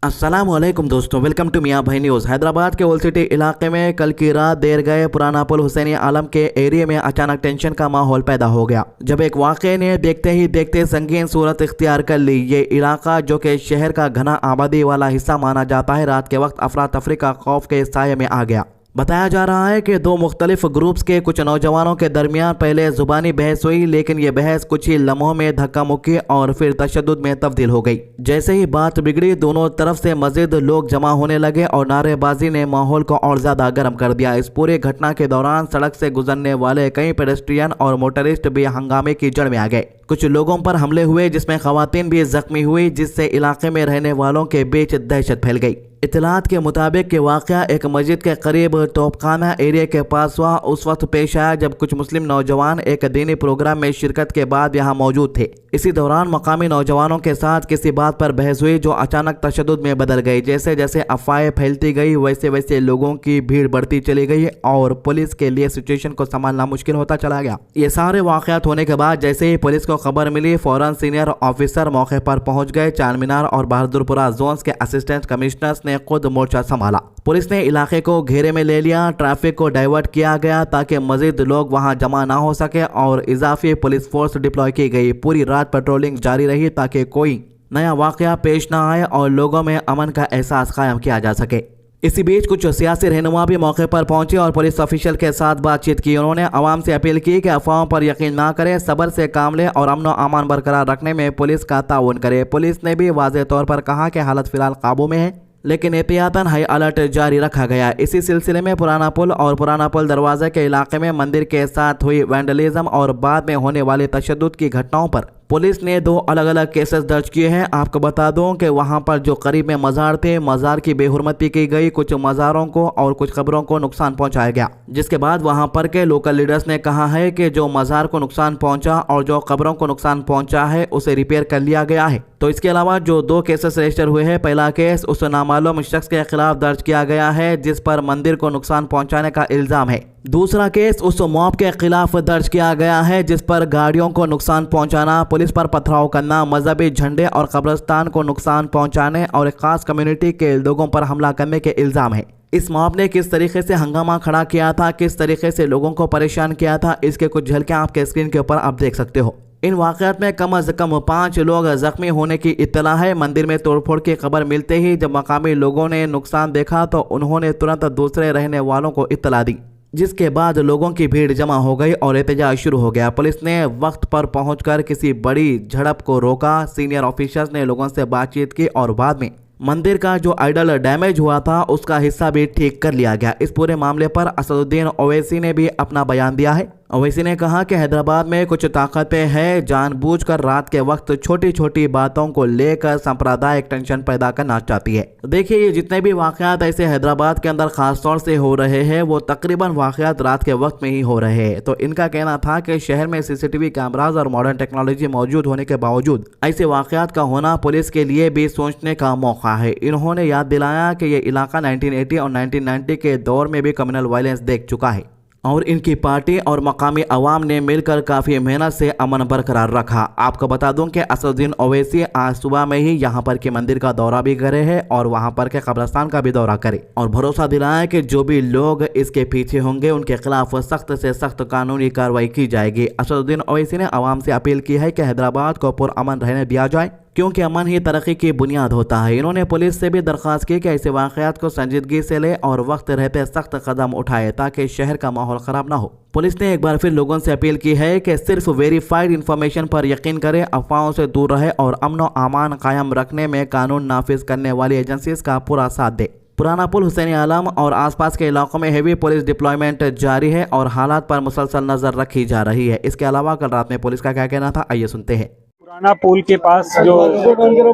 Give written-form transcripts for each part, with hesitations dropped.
अस्सलामुअलैकुम दोस्तों, welcome to मियां भाई न्यूज़। हैदराबाद के ओल्ड सिटी इलाके में कल की रात देर गए पुराना पुल हुसैनी आलम के एरिया में अचानक टेंशन का माहौल पैदा हो गया, जब एक वाक़े ने देखते ही देखते संगीन सूरत इख्तियार कर ली। ये इलाका जो कि शहर का घना आबादी वाला हिस्सा माना जाता है, रात के वक्त अफरा तफरी का खौफ के साये में आ गया। बताया जा रहा है कि दो मुख्तलिफ ग्रुप्स के कुछ नौजवानों के दरमियान पहले जुबानी बहस हुई, लेकिन ये बहस कुछ ही लम्हों में धक्का मुक्की और फिर तशद्दुद में तब्दील हो गई। जैसे ही बात बिगड़ी, दोनों तरफ से मजीद लोग जमा होने लगे और नारेबाजी ने माहौल को और ज्यादा गर्म कर दिया। इस पूरी घटना के दौरान सड़क से गुजरने वाले कई पेडेस्ट्रियन और मोटरिस्ट भी हंगामे की जड़ में आ गए। कुछ लोगों पर हमले हुए, जिसमें खवातीन भी जख्मी हुई, जिससे इलाके में रहने वालों के बीच दहशत फैल गई। इतलात के मुताबिक कि वाक़या एक मस्जिद के करीब तोपखाना एरिया के पास हुआ। उस वक्त पेश आया जब कुछ मुस्लिम नौजवान एक दीनी प्रोग्राम में शिरकत के बाद यहाँ मौजूद थे। इसी दौरान मकामी नौजवानों के साथ किसी बात पर बहस हुई, जो अचानक तशद्दुद में बदल गई। जैसे जैसे अफवाहें फैलती गई, वैसे वैसे लोगों की भीड़ बढ़ती चली गई और पुलिस के लिए सिचुएशन को संभालना मुश्किल होता चला गया। ये सारे वाक़यात होने के बाद जैसे ही पुलिस को खबर मिली, फौरन सीनियर ऑफिसर मौके पर पहुंच गए। चार मीनार और बहादुरपुरा जोन्स के असिस्टेंट कमिश्नर्स ने खुद मोर्चा संभाला। पुलिस ने इलाके को घेरे में ले लिया, ट्रैफिक को डाइवर्ट किया गया ताकि मजीद लोग वहां जमा ना हो सके और इजाफी पुलिस फोर्स डिप्लॉय की गई। पूरी रात पेट्रोलिंग जारी रही ताकि कोई नया वाकया पेश ना आए और लोगों में अमन का एहसास कायम किया जा सके। इसी बीच कुछ सियासी रहनुमा भी मौके पर पहुंचे और पुलिस ऑफिशियल के साथ बातचीत की। उन्होंने आवाम से अपील की कि अफवाहों पर यकीन ना करें, सब्र से काम लें और अमन और अमान बरकरार रखने में पुलिस का ताउन करे। पुलिस ने भी वाज़ेह तौर पर कहा कि हालत फिलहाल काबू में है, लेकिन एहतियातन हाई अलर्ट जारी रखा गया। इसी सिलसिले में पुराना पुल और पुराना पुल दरवाजे के इलाके में मंदिर के साथ हुई वैंडलिज्म और बाद में होने वाली तशद्दुद की घटनाओं पर पुलिस ने 2 अलग अलग केसेस दर्ज किए हैं। आपको बता दूं कि वहां पर जो करीब में मज़ार थे, मज़ार की बेहुरमती की गई, कुछ मज़ारों को और कुछ कब्रों को नुकसान पहुंचाया गया, जिसके बाद वहां पर के लोकल लीडर्स ने कहा है कि जो मज़ार को नुकसान पहुंचा और जो कब्रों को नुकसान पहुंचा है उसे रिपेयर कर लिया गया है। तो इसके अलावा जो 2 केसेस रजिस्टर हुए हैं, पहला केस उस नामालूम शख्स के खिलाफ दर्ज किया गया है जिस पर मंदिर को नुकसान पहुंचाने का इल्जाम है। दूसरा केस उस मॉब के खिलाफ दर्ज किया गया है जिस पर गाड़ियों को नुकसान पहुंचाना, पुलिस पर पथराव करना, मजहबी झंडे और कब्रिस्तान को नुकसान पहुंचाने और एक खास कम्युनिटी के लोगों पर हमला करने के इल्जाम है। इस मॉब ने किस तरीके से हंगामा खड़ा किया था, किस तरीके से लोगों को परेशान किया था, इसके कुछ झलकियां आपके स्क्रीन के ऊपर आप देख सकते हो। इन वाक़यात में कम अज़ कम 5 लोग जख्मी होने की इत्तला है। मंदिर में तोड़फोड़ की खबर मिलते ही जब मकामी लोगों ने नुकसान देखा तो उन्होंने तुरंत दूसरे रहने वालों को इत्तला दी, जिसके बाद लोगों की भीड़ जमा हो गई और एहतजाज शुरू हो गया। पुलिस ने वक्त पर पहुंचकर किसी बड़ी झड़प को रोका। सीनियर ऑफिसर्स ने लोगों से बातचीत की और बाद में मंदिर का जो आइडल डैमेज हुआ था उसका हिस्सा भी ठीक कर लिया गया। इस पूरे मामले पर असदुद्दीन ओवैसी ने भी अपना बयान दिया है। ओवैसी ने कहा कि हैदराबाद में कुछ ताकतें हैं जानबूझकर रात के वक्त छोटी छोटी बातों को लेकर सांप्रदायिक टेंशन पैदा करना चाहती है। देखिए, ये जितने भी वाकयात ऐसे हैदराबाद के अंदर खास तौर से हो रहे हैं वो तकरीबन वाकयात रात के वक्त में ही हो रहे हैं। तो इनका कहना था कि शहर में सीसीटीवी कैमराज और मॉडर्न टेक्नोलॉजी मौजूद होने के बावजूद ऐसे वाकयात का होना पुलिस के लिए भी सोचने का मौका है। इन्होंने याद दिलाया कि ये इलाका 1980 और 1990 के दौर में भी कम्युनल वायलेंस देख चुका है और इनकी पार्टी और मकामी अवाम ने मिलकर काफ़ी मेहनत से अमन बरकरार रखा। आपको बता दूं कि असदुद्दीन ओवैसी आज सुबह में ही यहाँ पर के मंदिर का दौरा भी करे है और वहाँ पर के कब्रिस्तान का भी दौरा करे और भरोसा दिलाया कि जो भी लोग इसके पीछे होंगे उनके खिलाफ सख्त से सख्त कानूनी कार्रवाई की जाएगी। असदुद्दीन ओवैसी ने अवाम से अपील की है कि हैदराबाद को पुरअमन रहने दिया जाए, क्योंकि अमन ही तरक्की की बुनियाद होता है। इन्होंने पुलिस से भी दरख्वास्त की कि ऐसे वाक़यात को संजीदगी से ले और वक्त रहते सख्त कदम उठाए ताकि शहर का माहौल ख़राब ना हो। पुलिस ने एक बार फिर लोगों से अपील की है कि सिर्फ वेरीफाइड इंफॉर्मेशन पर यकीन करें, अफवाहों से दूर रहे और अमन व अमान कायम रखने में कानून नाफिज करने वाली एजेंसीज का पूरा साथ दे। पुराना पुल हुसैनी आलम और आसपास के इलाकों में हेवी पुलिस डिप्लॉयमेंट जारी है और हालात पर मुसलसल नजर रखी जा रही है। इसके अलावा कल रात में पुलिस का क्या कहना था, आइए सुनते हैं। पुराना पुल के पास जो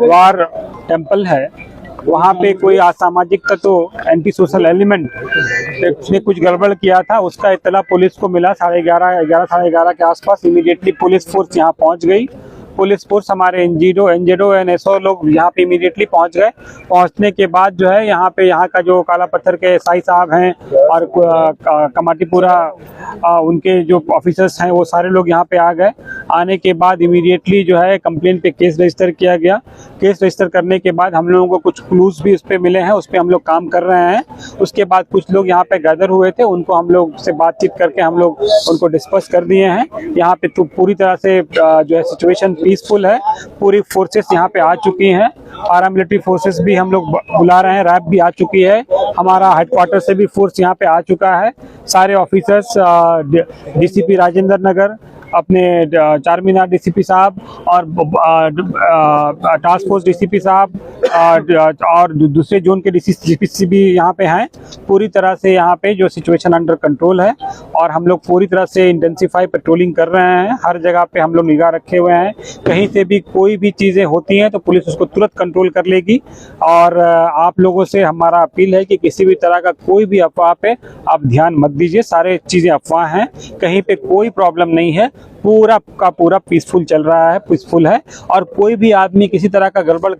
वार टेम्पल है वहाँ पे कोई असामाजिक तत्व एंटी सोशल एलिमेंट ने कुछ गड़बड़ किया था। उसका इत्तला पुलिस को मिला 11:30 साढ़े 11 के आसपास। इमीडिएटली पुलिस फोर्स यहाँ पहुँच गई पुलिस फोर्स हमारे एनजीडो एंड एसओ लोग यहाँ पे इमीडिएटली पहुँच गए। पहुँचने के बाद जो है यहाँ का जो काला पत्थर के एसआई साहब हैं और कमाटीपुरा उनके जो ऑफिसर्स हैं वो सारे लोग यहाँ पे आ गए। आने के बाद इमीडिएटली जो है कंप्लेन पे केस रजिस्टर किया गया। केस रजिस्टर करने के बाद हम लोगों को कुछ क्लूज भी उस पर मिले हैं, उस पर हम लोग काम कर रहे हैं। उसके बाद कुछ लोग यहाँ पे गैदर हुए थे, उनको हम लोग से बातचीत करके हम लोग उनको डिस्पर्स कर दिए हैं। यहाँ पे तो पूरी तरह से जो है सिचुएशन पीसफुल है। पूरी फोर्सेस यहाँ पे आ चुकी हैं, पैरामिलिट्री फोर्सेस भी हम लोग बुला रहे हैं, रैप भी आ चुकी है, हमारा हेडक्वार्टर से भी फोर्स यहाँ पे आ चुका है। सारे ऑफिसर्स डीसीपी राजेंद्र नगर, अपने चारमीनार डीसीपी साहब और टास्क फोर्स डीसीपी साहब और दूसरे जोन के डीसीपी भी यहाँ पे हैं। पूरी तरह से यहाँ पे जो सिचुएशन अंडर कंट्रोल है और हम लोग पूरी तरह से इंटेंसिफाई पेट्रोलिंग कर रहे हैं। हर जगह पे हम लोग निगाह रखे हुए हैं। कहीं से भी कोई भी चीज़ें होती हैं तो पुलिस उसको तुरंत कंट्रोल कर लेगी। और आप लोगों से हमारा अपील है कि किसी भी तरह का कोई भी अफवाह पे आप ध्यान मत दीजिए। सारे चीज़ें अफवाह हैं, कहीं पे कोई प्रॉब्लम नहीं है, पूरा का पूरा पीसफुल चल रहा है, पीसफुल है। और कोई भी आदमी किसी तरह का गड़बड़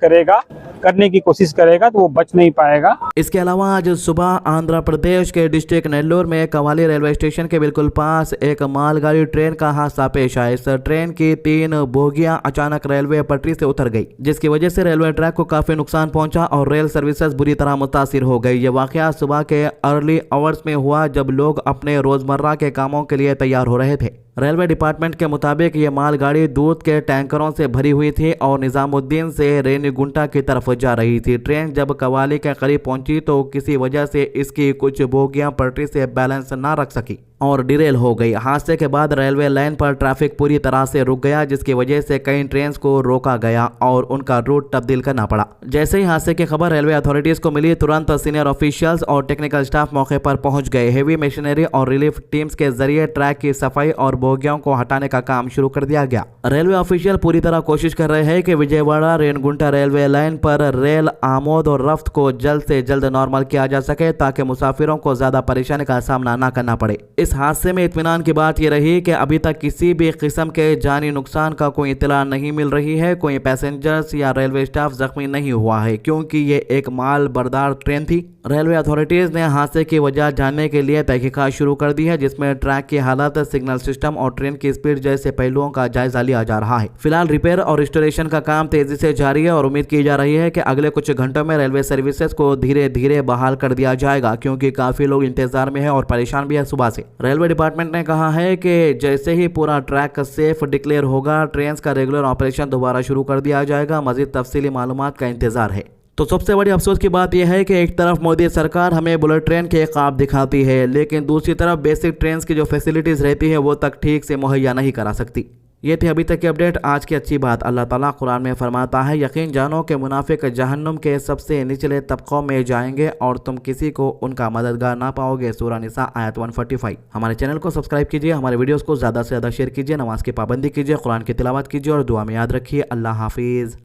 करने की कोशिश करेगा तो वो बच नहीं पाएगा। इसके अलावा आज सुबह आंध्र प्रदेश के डिस्ट्रिक्ट नेल्लोर में कवाली रेलवे स्टेशन के बिल्कुल पास एक मालगाड़ी ट्रेन का हादसा पेश आया। इस ट्रेन की 3 बोगियां अचानक रेलवे पटरी से उतर गई, जिसकी वजह से रेलवे ट्रैक को काफी नुकसान पहुंचा और रेल सर्विसेज बुरी तरह मुतासिर हो गई। ये वाकया सुबह के अर्ली आवर्स में हुआ जब लोग अपने रोजमर्रा के कामों के लिए तैयार हो रहे थे। रेलवे डिपार्टमेंट के मुताबिक ये मालगाड़ी दूध के टैंकरों से भरी हुई थी और निजामुद्दीन से रेनीगुंटा की तरफ जा रही थी। ट्रेन जब कवाली के करीब पहुंची तो किसी वजह से इसकी कुछ बोगियां पटरी से बैलेंस ना रख सकी और डिरेल हो गई। हादसे के बाद रेलवे लाइन पर ट्रैफिक पूरी तरह से रुक गया, जिसकी वजह से कई ट्रेन को रोका गया और उनका रूट तब्दील करना पड़ा। जैसे ही हादसे की खबर रेलवे अथॉरिटीज को मिली, तुरंत सीनियर ऑफिशियल्स और टेक्निकल स्टाफ मौके पर पहुंच गए। हेवी मशीनरी और रिलीफ टीम्स के जरिए ट्रैक की सफाई और बोगियों को हटाने का काम शुरू कर दिया गया। रेलवे ऑफिशियल पूरी तरह कोशिश कर रहे हैं कि विजयवाड़ा रेनीगुंटा रेलवे लाइन पर रेल आमोद और रफ्त को जल्द से जल्द नॉर्मल किया जा सके, ताकि मुसाफिरों को ज्यादा परेशानी का सामना न करना पड़े। इस हादसे में इत्मीनान की बात यह रही कि अभी तक किसी भी किस्म के जानी नुकसान का कोई इत्तला नहीं मिल रही है। कोई पैसेंजर्स या रेलवे स्टाफ जख्मी नहीं हुआ है, क्योंकि ये एक माल बरदार ट्रेन थी। रेलवे अथॉरिटीज ने हादसे की वजह जानने के लिए तहकीकात शुरू कर दी है, जिसमें ट्रैक की हालत, सिग्नल सिस्टम और ट्रेन की स्पीड जैसे पहलुओं का जायजा लिया जा रहा है। फिलहाल रिपेयर और रिस्टोरेशन का काम तेजी से जारी है और उम्मीद की जा रही है कि अगले कुछ घंटों में रेलवे सर्विसेज को धीरे धीरे बहाल कर दिया जाएगा, क्योंकि काफी लोग इंतजार में है और परेशान भी है सुबह से। रेलवे डिपार्टमेंट ने कहा है कि जैसे ही पूरा ट्रैक सेफ डिक्लेयर होगा, ट्रेन का रेगुलर ऑपरेशन दोबारा शुरू कर दिया जाएगा। मजीद तफसीली मालूमात का इंतजार है। तो सबसे बड़ी अफसोस की बात यह है कि एक तरफ मोदी सरकार हमें बुलेट ट्रेन के ख्वाब दिखाती है, लेकिन दूसरी तरफ बेसिक ट्रेन की जो फैसिलिटीज़ रहती है वो तक ठीक से मुहैया नहीं करा सकती। ये थी अभी तक की अपडेट। आज की अच्छी बात, अल्लाह ताला कुरान में फरमाता है, यकीन जानो कि मुनाफिक जहन्नुम के सबसे निचले तबकों में जाएंगे और तुम किसी को उनका मददगार ना पाओगे। सूरह निसा आयत 145। हमारे चैनल को सब्सक्राइब कीजिए, हमारे वीडियोस को ज़्यादा से ज़्यादा शेयर कीजिए, नमाज की पाबंदी कीजिए, कुरान की तिलावत कीजिए और दुआ में याद रखिए। अल्लाह हाफिज़।